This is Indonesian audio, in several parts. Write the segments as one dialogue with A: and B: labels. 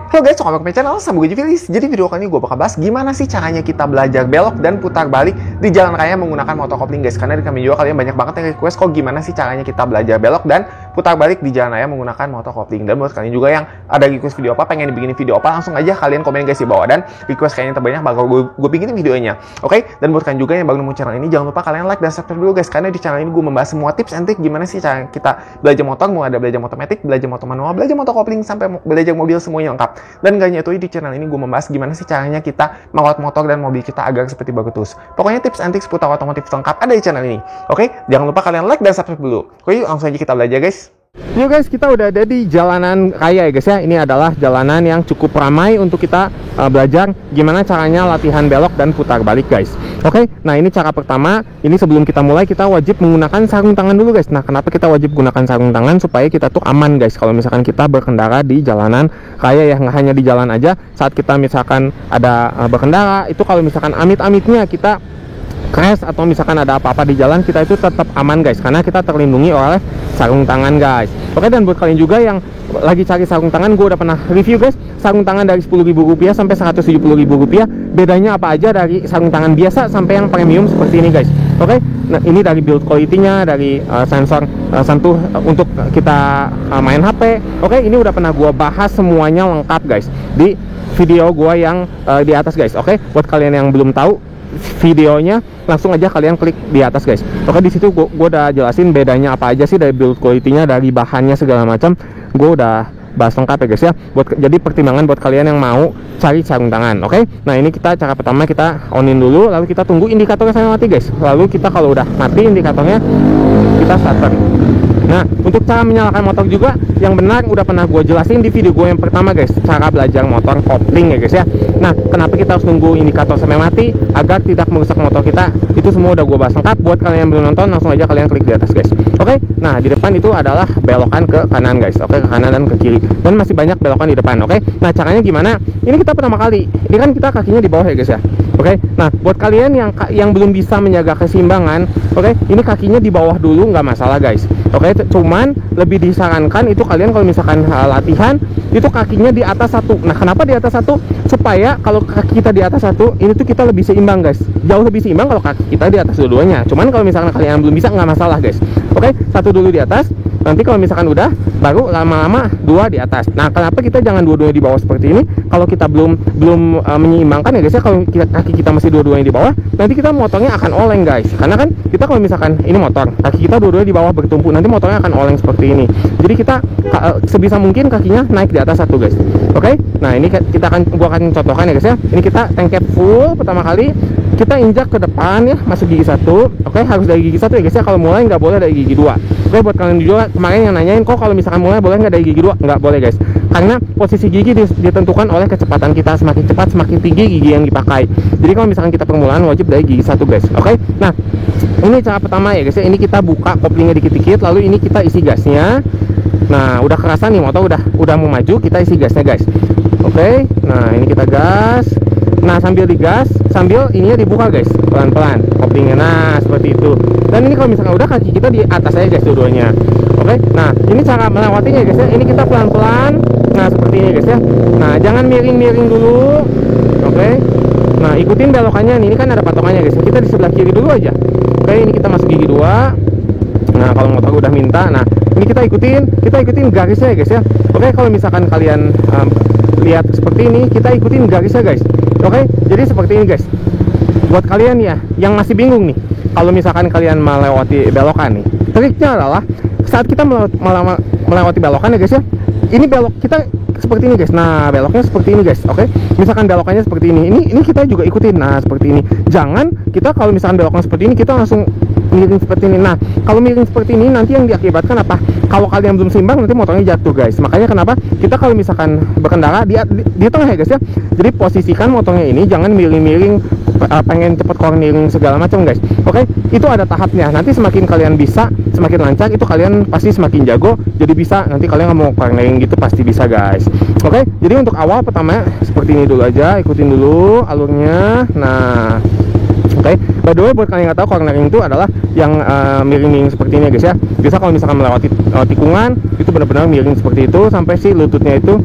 A: Halo guys, welcome back ke channel Sambu Gajivilis. Jadi video kali ini gue bakal bahas gimana sih caranya kita belajar belok dan putar balik di jalan raya menggunakan motor kopling guys. Karena di kami juga kalian banyak banget yang request kok gimana sih caranya kita belajar belok dan putar balik di jalan raya menggunakan motor kopling. Dan buat kalian juga yang ada request video apa, pengen dibikinin video apa, langsung aja kalian komen guys di bawah. Dan request kayaknya terbanyak bakal gue bikinin videonya. Oke? Dan buat kalian juga yang baru nemu channel ini, jangan lupa kalian like dan subscribe dulu guys. Karena di channel ini gue membahas semua tips and trick gimana sih cara kita belajar motor, mulai ada belajar motor matic, belajar motor manual, belajar motor kopling, sampai belajar mobil semuanya lengkap. Dan gak hanya itu, di channel ini gue membahas gimana sih caranya kita merawat motor dan mobil kita agar seperti baru terus. Pokoknya tips and tricks seputar otomotif lengkap ada di channel ini. Oke, jangan lupa kalian like dan subscribe dulu. Oke, langsung aja kita belajar guys. Yuk guys, kita udah ada di jalanan raya ya guys ya. Ini adalah jalanan yang cukup ramai untuk kita belajar gimana caranya latihan belok dan putar balik guys. Oke, nah ini cara pertama. Ini sebelum kita mulai kita wajib menggunakan sarung tangan dulu guys. Nah, kenapa kita wajib gunakan sarung tangan? Supaya kita tuh aman guys kalau misalkan kita berkendara di jalanan raya ya, nggak hanya di jalan aja. Saat kita misalkan ada berkendara, itu kalau misalkan amit-amitnya kita crash atau misalkan ada apa-apa di jalan, kita itu tetap aman guys, karena kita terlindungi oleh sarung tangan guys. Oke, dan buat kalian juga yang lagi cari sarung tangan, gue udah pernah review guys, sarung tangan dari Rp10.000 sampai Rp170.000. Bedanya apa aja dari sarung tangan biasa sampai yang premium seperti ini guys. Oke, nah ini dari build quality-nya, dari sensor sentuh untuk kita main HP. Oke, ini udah pernah gue bahas semuanya lengkap guys di video gue yang di atas guys. Oke, buat kalian yang belum tahu videonya, langsung aja kalian klik di atas guys. Oke, di situ gue udah jelasin bedanya apa aja sih dari build quality-nya, dari bahannya segala macam. Gue udah bahas lengkap ya guys ya. Jadi pertimbangan buat kalian yang mau cari sarung tangan. Oke, nah ini cara pertama, kita onin dulu, lalu kita tunggu indikatornya sampai mati guys. Lalu kita kalau udah mati indikatornya, kita starter. Nah, untuk cara menyalakan motor juga yang benar udah pernah gue jelasin di video gue yang pertama guys, cara belajar motor kopling ya guys ya. Nah, kenapa kita harus nunggu indikator sampai mati agar tidak merusak motor kita, itu semua udah gue bahas lengkap. Buat kalian yang belum nonton, langsung aja kalian klik di atas guys. Oke, nah di depan itu adalah belokan ke kanan guys. Oke, ke kanan dan ke kiri, dan masih banyak belokan di depan. Oke, nah caranya gimana? Ini kita pertama kali, ini kan kita kakinya di bawah ya guys ya. Oke, nah buat kalian yang belum bisa menjaga keseimbangan, oke, ini kakinya di bawah dulu, nggak masalah guys. Oke, cuman lebih disarankan itu kalian kalau misalkan latihan itu kakinya di atas satu. Nah, kenapa di atas satu? Supaya kalau kaki kita di atas satu, ini tuh kita lebih seimbang guys. Jauh lebih seimbang kalau kaki kita di atas dua-duanya. Cuman kalau misalkan kalian belum bisa, nggak masalah guys. Oke, satu dulu di atas. Nanti kalau misalkan udah, baru lama-lama dua di atas. Nah, kenapa kita jangan dua-duanya di bawah seperti ini? Kalau kita belum menyeimbangkan ya guys ya, kalau kaki kita masih dua-duanya di bawah, nanti kita motornya akan oleng guys. Karena kan kita kalau misalkan ini motor, kaki kita dua-duanya di bawah bertumpu, nanti motornya akan oleng seperti ini. Jadi kita sebisa mungkin kakinya naik di atas satu guys. Oke, nah ini kita gua akan contohkan ya guys ya. Ini kita tank cap full pertama kali. Kita injak ke depan ya, masuk gigi satu. Oke, harus dari gigi satu ya guys ya. Kalau mulai nggak boleh dari gigi dua. Oke, buat kalian juga kemarin yang nanyain kok kalau misalkan mulai boleh nggak dari gigi dua, nggak boleh guys. Karena posisi gigi ditentukan oleh kecepatan kita, semakin cepat semakin tinggi gigi yang dipakai. Jadi kalau misalkan kita permulaan wajib dari gigi satu guys. Oke, nah ini cara pertama ya guys ya. Ini kita buka koplingnya dikit-dikit, lalu ini kita isi gasnya. Nah, udah kerasan nih motor, udah mau maju, kita isi gasnya guys. Oke, nah ini kita gas. Nah, sambil digas, sambil ininya dibuka guys, pelan-pelan koplingnya. Nah, seperti itu. Dan ini kalau misalkan udah, kaki kita di atas aja guys dua-duanya. Oke, nah ini cara melewatinya guys ya. Ini kita pelan-pelan. Nah, seperti ini guys ya. Nah, jangan miring-miring dulu. Oke, nah ikutin belokannya nih. Ini kan ada patokannya guys. Kita di sebelah kiri dulu aja. Oke, ini kita masuk gigi 2. Nah, kalau motor udah minta, nah ini kita ikutin garisnya ya guys ya. Oke, kalau misalkan kalian lihat seperti ini, kita ikutin garisnya guys. Oke, jadi seperti ini guys. Buat kalian ya yang masih bingung nih, kalau misalkan kalian melewati belokan nih, triknya adalah saat kita melewati belokan ya guys ya, ini belok kita seperti ini guys. Nah, beloknya seperti ini guys. Oke, misalkan belokannya seperti ini kita juga ikutin. Nah, seperti ini. Jangan kita kalau misalkan beloknya seperti ini, kita langsung miring seperti ini. Nah, kalau miring seperti ini nanti yang diakibatkan apa? Kalau kalian belum seimbang, nanti motornya jatuh guys. Makanya kenapa kita kalau misalkan berkendara di tengah ya guys ya, jadi posisikan motornya ini jangan miring-miring pengen cepet cornering segala macam guys. Oke, itu ada tahapnya. Nanti semakin kalian bisa, semakin lancar, itu kalian pasti semakin jago. Jadi bisa, nanti kalian nggak mau cornering gitu pasti bisa guys. Oke, jadi untuk awal pertama seperti ini dulu aja, ikutin dulu alurnya. Nah,
B: Oke, by the way buat kalian yang nggak tahu, cornering itu adalah yang miring-miring seperti ini guys ya. Biasa kalau misalkan melewati tikungan itu benar-benar miring seperti itu sampai si lututnya itu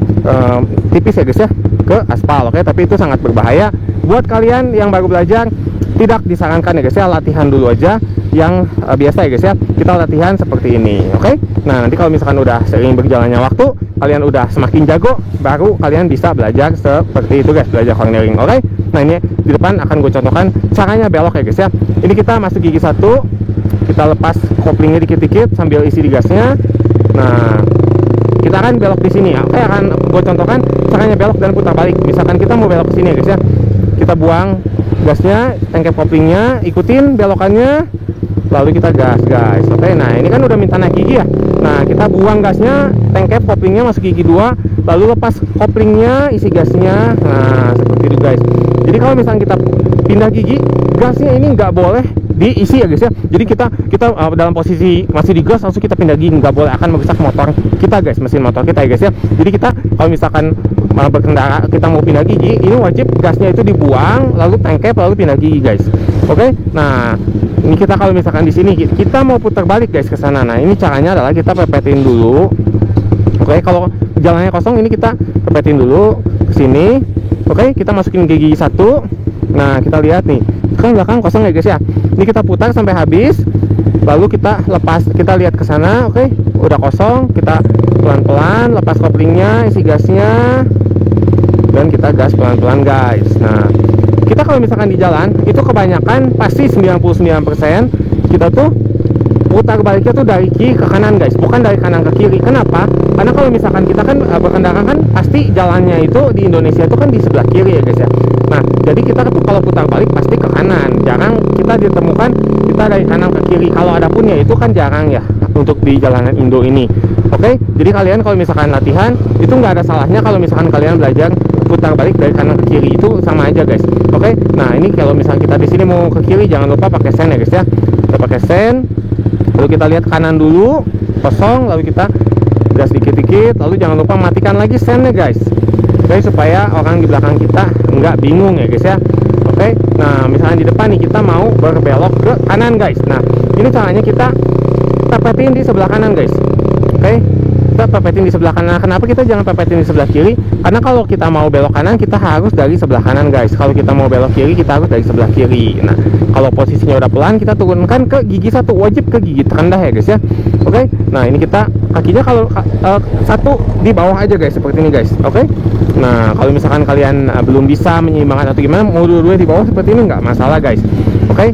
B: tipis ya guys ya ke aspal. Oke, tapi itu sangat berbahaya buat kalian yang baru belajar. Tidak disarankan ya guys ya, latihan dulu aja yang biasa ya guys ya. Kita latihan seperti ini. Oke, nah nanti kalau misalkan udah sering berjalannya waktu, kalian udah semakin jago, baru kalian bisa belajar seperti itu guys, belajar cornering. Oke, nah ini di depan akan gue contohkan caranya belok ya guys ya. Ini kita masuk gigi 1, kita lepas koplingnya dikit-dikit sambil isi di gasnya. Nah, kita akan belok di sini. Oke, akan gue contohkan caranya belok dan putar balik. Misalkan kita mau belok ke sini ya guys ya, kita buang gasnya, tangkap koplingnya, ikutin belokannya, lalu kita gas guys. Oke, nah ini kan udah minta naik gigi ya. Nah, kita buang gasnya, tangkap koplingnya masuk gigi 2, lalu lepas koplingnya, isi gasnya. Nah, seperti itu guys. Jadi kalau misalnya kita pindah gigi, gasnya ini nggak boleh diisi ya guys ya. Jadi kita dalam posisi masih di gas langsung kita pindah gigi, nggak boleh, akan merusak motor kita guys, mesin motor kita ya guys ya. Jadi kita kalau misalkan berkendara kita mau pindah gigi, ini wajib gasnya itu dibuang, lalu tangkap, lalu pindah gigi guys. Oke, nah ini kita kalau misalkan di sini kita mau putar balik guys ke sana. Nah ini caranya adalah kita pepetin dulu. Oke, kalau jalannya kosong ini kita pepetin dulu ke sini. Oke, kita masukin gigi 1. Nah kita lihat nih, kan belakang kosong ya guys ya. Ini kita putar sampai habis, lalu kita lepas, kita lihat ke sana. Oke, udah kosong, kita pelan-pelan lepas koplingnya, isi gasnya, dan kita gas pelan-pelan guys. Nah, kita kalau misalkan di jalan itu kebanyakan pasti 99% kita tuh putar baliknya tuh dari kiri ke kanan guys, bukan dari kanan ke kiri. Kenapa? Karena kalau misalkan kita kan berkendara kan pasti jalannya itu di Indonesia itu kan di sebelah kiri ya guys ya. Nah, jadi kita tuh kalau putar balik pasti ke kanan. Jarang kita ditemukan kita dari kanan ke kiri. Kalau ada pun ya itu kan jarang ya untuk di jalanan Indo ini. Oke, jadi kalian kalau misalkan latihan itu nggak ada salahnya kalau misalkan kalian belajar putar balik dari kanan ke kiri, itu sama aja guys. Oke, nah ini kalau misalkan kita di sini mau ke kiri jangan lupa pakai sen ya guys ya. Kita pakai sen, lalu kita lihat kanan dulu kosong, lalu kita gas dikit-dikit, lalu jangan lupa matikan lagi sennya guys. Oke, supaya orang di belakang kita nggak bingung ya guys ya. Oke, nah misalnya di depan nih kita mau berbelok ke kanan guys. Nah ini caranya kita pepetin di sebelah kanan guys. Oke, kita pepetin di sebelah kanan. Kenapa kita jangan pepetin di sebelah kiri? Karena kalau kita mau belok kanan kita harus dari sebelah kanan guys. Kalau kita mau belok kiri kita harus dari sebelah kiri. Nah kalau posisinya udah pelan kita turunkan ke gigi 1, wajib ke gigi terendah ya guys ya. Oke, nah ini kita kakinya kalau 1 di bawah aja guys, seperti ini guys. Oke, nah kalau misalkan kalian belum bisa menyeimbangkan atau gimana, mau dua-dua di bawah seperti ini nggak masalah guys. Oke,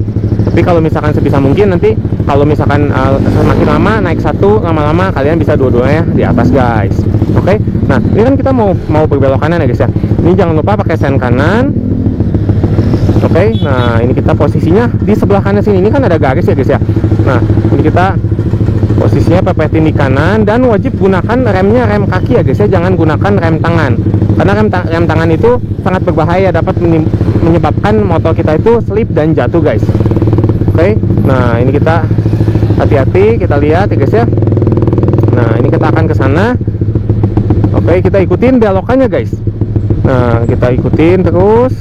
B: tapi kalau misalkan sebisa mungkin nanti kalau misalkan semakin lama naik 1, lama-lama kalian bisa dua-duanya di atas guys. Oke, nah ini kan kita mau berbelok kanan ya guys ya. Ini jangan lupa pakai sen kanan. Oke, nah ini kita posisinya di sebelah kanan sini. Ini kan ada garis ya guys ya. Nah ini kita posisinya pepetin di kanan, dan wajib gunakan remnya rem kaki ya guys ya, jangan gunakan rem tangan. Karena rem tangan itu sangat berbahaya, dapat menyebabkan motor kita itu slip dan jatuh guys. Oke, nah ini kita hati-hati, kita lihat ya guys ya. Nah ini kita akan ke sana. Oke, kita ikutin belokannya guys. Nah kita ikutin terus.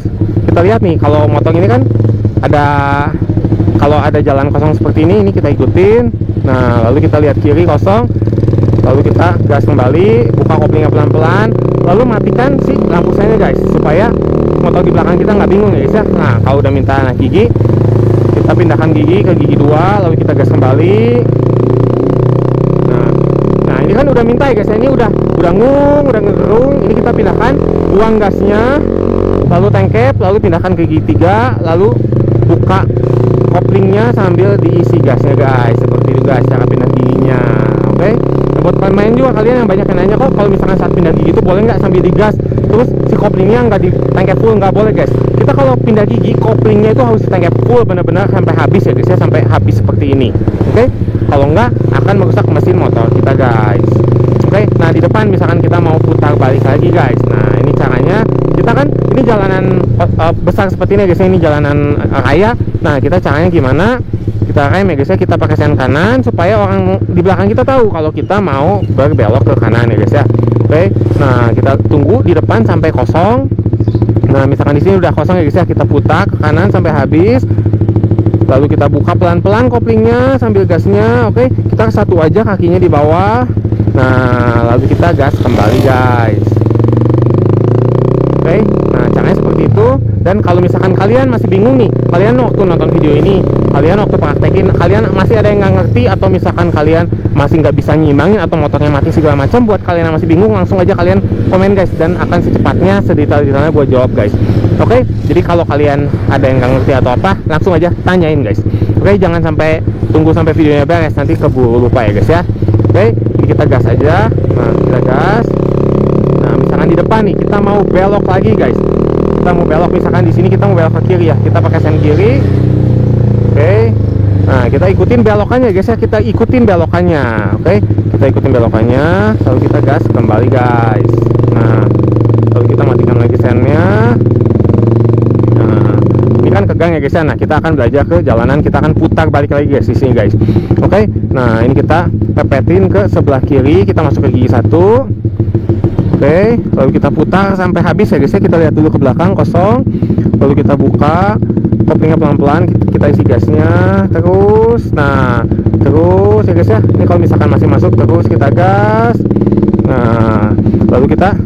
B: Kita lihat nih, kalau motor ini kan kalau ada jalan kosong seperti ini kita ikutin. Nah lalu kita lihat kiri kosong, lalu kita gas kembali, buka koplingnya pelan-pelan, lalu matikan si lampu sennya guys, supaya motor di belakang kita nggak bingung ya guys ya. Nah kalau udah minta naik gigi, kita pindahkan gigi ke gigi 2, lalu kita gas kembali. Nah ini kan udah minta ya guys, ini udah ngerung. Ini kita pindahkan, buang gasnya, lalu tangkep, lalu pindahkan ke gigi 3, lalu buka koplingnya sambil diisi gasnya guys. Seperti itu guys cara pindah giginya. Oke, nah, buat pemain juga kalian yang banyak yang nanya, kok kalau misalkan saat pindah gigi itu boleh nggak sambil digas terus si koplingnya nggak ditangkep full? Nggak boleh guys. Kita kalau pindah gigi, koplingnya itu harus ditangkep full benar-benar sampai habis ya guys ya, sampai habis seperti ini. Oke, kalau nggak akan merusak mesin motor kita guys. Oke, nah di depan misalkan kita mau putar balik lagi guys. Nah ini caranya, kita kan ini jalanan besar seperti ini guys, ini jalanan raya. Nah kita caranya gimana? Kita rem ya guys ya, kita pakai sen kanan supaya orang di belakang kita tahu kalau kita mau berbelok ke kanan ya guys ya. Oke, nah kita tunggu di depan sampai kosong. Nah, misalkan di sini udah kosong ya guys ya, kita putar ke kanan sampai habis. Lalu kita buka pelan-pelan koplingnya sambil gasnya. Oke, kita satu aja kakinya di bawah. Nah, lalu kita gas kembali guys. Oke, nah caranya seperti itu. Dan kalau misalkan kalian masih bingung nih, kalian waktu nonton video ini, kalian waktu praktekin, kalian masih ada yang nggak ngerti, atau misalkan kalian masih nggak bisa nyimbangin, atau motornya mati segala macam, buat kalian yang masih bingung, langsung aja kalian komen guys, dan akan secepatnya sedetail-detailnya buat jawab guys. Oke, jadi kalau kalian ada yang nggak ngerti atau apa, langsung aja tanyain guys. Oke, jangan sampai tunggu sampai videonya beres, nanti keburu lupa ya guys ya. Oke, ini kita gas aja. Nah, kita gas. Nah, misalkan di depan nih kita mau belok lagi guys. Kita mau belok, misalkan di sini kita mau belok ke kiri ya. Kita pakai sen kiri. Oke. Nah, kita ikutin belokannya guys ya. Kita ikutin belokannya. Oke. Kita ikutin belokannya, lalu kita gas kembali guys. Nah, lalu kita matikan lagi sennya. Nah, ini kan kegang ya guys ya. Nah, kita akan belajar ke jalanan, kita akan putar balik lagi guys di sini guys. Oke. Nah, ini kita pepetin ke sebelah kiri, kita masuk ke gigi 1. Oke, lalu kita putar sampai habis ya guys ya. Kita lihat dulu ke belakang kosong. Lalu kita buka koplingnya pelan-pelan, kita isi gasnya terus. Nah, terus ya guys ya. Ini kalau misalkan masih masuk, terus kita gas. Nah, lalu kita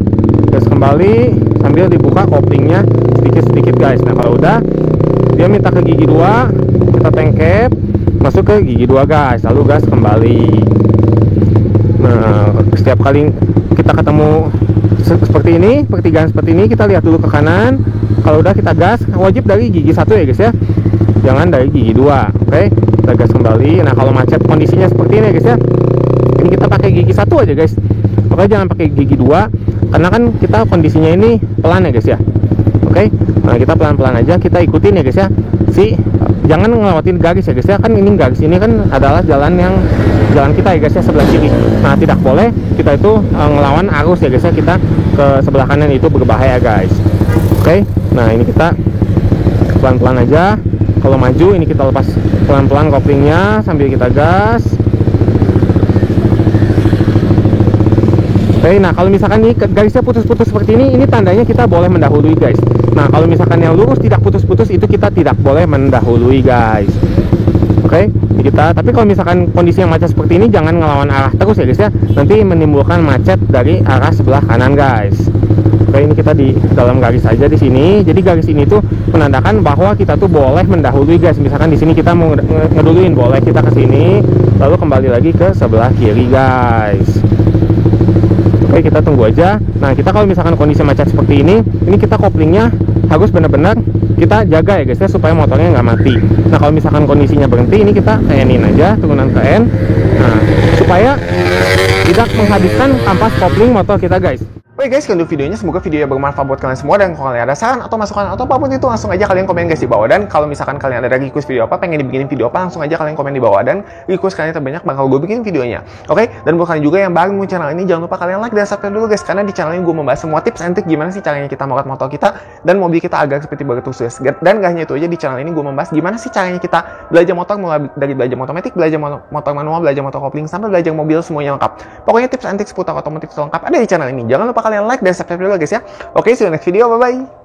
B: gas kembali sambil dibuka koplingnya sedikit-sedikit guys. Nah, kalau udah, dia minta ke gigi 2, kita tengkep masuk ke gigi 2 guys, lalu gas kembali. Nah, setiap kali kita ketemu seperti ini, pertigaan seperti ini, kita lihat dulu ke kanan. Kalau udah, kita gas, wajib dari gigi 1 ya guys ya, jangan dari gigi 2. Oke, kita gas kembali. Nah, kalau macet kondisinya seperti ini ya guys ya, ini kita pakai gigi 1 aja guys. Oke, jangan pakai gigi 2, karena kan kita kondisinya ini pelan ya guys ya. Oke, nah kita pelan-pelan aja, kita ikutin ya guys ya. Jangan ngelewatin garis ya guys ya, kan ini garis ini kan adalah jalan kita ya guys ya, sebelah kiri. Nah, tidak boleh kita itu ngelawan arus ya guys ya, kita ke sebelah kanan itu berbahaya guys. Oke, nah ini kita pelan-pelan aja. Kalau maju ini kita lepas pelan-pelan koplingnya sambil kita gas. Oke, nah kalau misalkan ini garisnya putus-putus seperti ini tandanya kita boleh mendahului guys. Nah, kalau misalkan yang lurus tidak putus-putus, itu kita tidak boleh mendahului guys. Oke, tapi kalau misalkan kondisi yang macet seperti ini, jangan ngelawan arah terus ya guys ya, nanti menimbulkan macet dari arah sebelah kanan guys. Oke, ini kita di dalam garis aja di sini. Jadi garis ini tuh menandakan bahwa kita tuh boleh mendahului guys. Misalkan di sini kita mau ngeduluin, boleh kita ke sini, lalu kembali lagi ke sebelah kiri guys. Oke, kita tunggu aja. Nah, kita kalau misalkan kondisi macet seperti ini kita koplingnya harus benar-benar kita jaga ya guys ya, supaya motornya nggak mati. Nah, kalau misalkan kondisinya berhenti, ini kita N-in aja, turunan ke N. Nah, supaya tidak menghabiskan ampas kopling motor kita guys.
A: Oke guys, sekian dulu videonya. Semoga videonya bermanfaat buat kalian semua. Dan kalau kalian ada saran atau masukan atau apapun itu, langsung aja kalian komen guys di bawah. Dan kalau misalkan kalian ada request video apa, pengen dibikinin video apa, langsung aja kalian komen di bawah. Dan request kalian terbanyak bakal gue bikin videonya. Oke, dan buat kalian juga yang baru di channel ini, jangan lupa kalian like dan subscribe dulu guys. Karena di channel ini gue membahas semua tips and trik gimana sih caranya kita merawat motor kita dan mobil kita agar seperti bertugas. Dan gak hanya itu aja, di channel ini gue membahas gimana sih caranya kita belajar motor, mulai dari belajar motor-matic, belajar motor manual, belajar motor kopling, sampai belajar mobil, semuanya lengkap. Pokoknya tips and trik seputar otomotif lengkap ada di channel ini. Jangan lupa kalian like dan subscribe dulu guys ya. Oke, see you next video, bye bye.